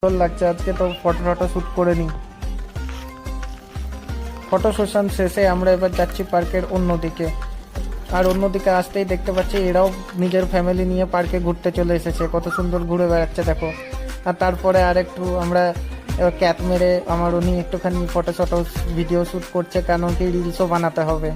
সুন্দর লাগছে। আজকে তো ফটো শ্যুট করে নিই। ফটো সেশন শেষে আমরা এবার যাচ্ছি পার্কের অন্যদিকে। আর অন্যদিকে আসতেই দেখতে পাচ্ছি এরাও নিজের ফ্যামিলি নিয়ে পার্কে ঘুরতে চলে এসেছে। কত সুন্দর ঘুরে বেড়াচ্ছে দেখো। আর তারপরে আর একটু আমরা ক্যাপ মেরে আমার উনি একটুখানি ফটো ভিডিও শ্যুট করছে, কারণ কি রিলসও বানাতে হবে।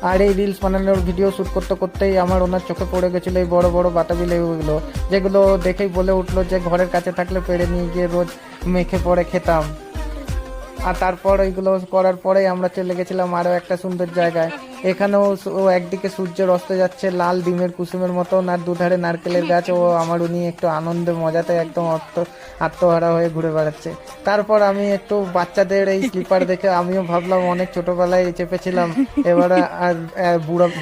আর এই রিলস বানানোর ভিডিও শ্যুট করতে করতেই আমার ওনার চোখে পড়ে গেছিলো এই বড় বড় বাতাবি লেবুগুলো, যেগুলো দেখেই বলে উঠলো যে ঘরের কাছে থাকলে পেড়ে নিয়ে গিয়ে রোজ মেখে পড়ে খেতাম। আর তারপর এইগুলো করার পরেই আমরা চলে গেছিলাম আরও একটা সুন্দর জায়গায়। এখানেও একদিকে সূর্যের অস্ত যাচ্ছে লাল ডিমের কুসুমের মতন, আর দুধারে নারকেলের গাছ। ও আমার উনি একটু আনন্দে মজাতে একদম আত্মহারা হয়ে ঘুরে বেড়াচ্ছে। তারপর আমি একটু বাচ্চাদের এই স্লিপার দেখে আমিও ভাবলাম অনেক ছোটবেলায় চেপেছিলাম, এবারে আর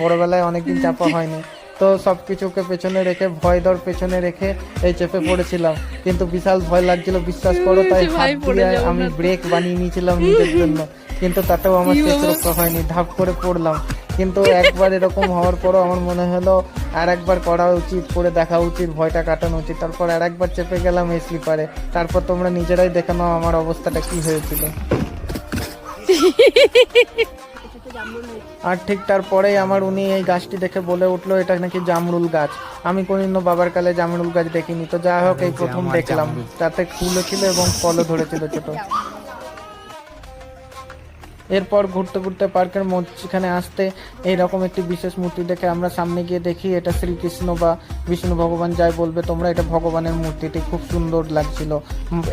বড়বেলায় অনেকদিন চাপা হয়নি। তো সব কিছুকে পেছনে রেখে পেছনে রেখে এই চেপে পড়েছিলাম, কিন্তু বিশাল ভয় লাগছিল বিশ্বাস করো। তাই হাত দিয়ে আমি ব্রেক বানিয়ে নিয়েছিলাম নিজের জন্য, কিন্তু তাতেও আমার শেষ রক্ষা হয়নি, ধাপ করে পড়লাম। কিন্তু একবার এরকম হওয়ার পরও আমার মনে হলো আর একবার করা উচিত, করে দেখা উচিত, ভয়টা কাটানো উচিত। তারপর আর একবার চেপে গেলাম এই স্লিপারে। তারপর তোমরা নিজেরাই দেখে নাও আমার অবস্থাটা কি হয়েছিল। আর ঠিক তারপরেই আমার উনি এই গাছটি দেখে বলে উঠলো এটা নাকি জামরুল গাছ। আমি কোনদিনও বাবার কালে জামরুল গাছ দেখিনি, তো যাই হোক এই প্রথম দেখলাম। তাতে ফুলও ছিল এবং ফলও ধরেছিল ছোট। এরপর ঘুরতে ঘুরতে পার্কের মধ্যখানে আসতে এইরকম একটি বিশেষ মূর্তি দেখে আমরা সামনে গিয়ে দেখি এটা শ্রীকৃষ্ণ বা বিষ্ণু ভগবান যাই বলবে তোমরা, এটা ভগবানের মূর্তিটি খুব সুন্দর লাগছিল।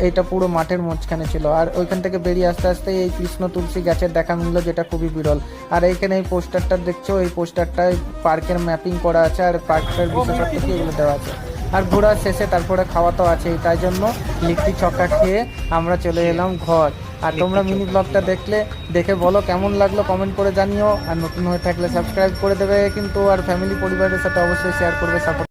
এটা পুরো মাঠের মাঝখানে ছিল। আর ওইখান থেকে বেরিয়ে আসতে আসতে এই কৃষ্ণ তুলসী গাছের দেখা মিলল, যেটা খুবই বিরল। আর এইখানে এই পোস্টারটা দেখছো, এই পোস্টারটায় পার্কের ম্যাপিং করা আছে আর পার্কের বিশেষত্ব কি এগুলো দেওয়া আছে। আর ঘোরার শেষে তারপরে খাওয়া তো আছেই, তাই জন্য লিট্টি চক্কা খেয়ে আমরা চলে এলাম ঘর। আর তোমরা মিনি ব্লগটা দেখে বলো কেমন লাগলো, কমেন্ট করে জানিও। আর নতুন হয়ে থাকলে সাবস্ক্রাইব করে দেবে কিন্তু, আর ফ্যামিলি পরিবারের সাথে অবশ্যই শেয়ার করবে, সাপোর্ট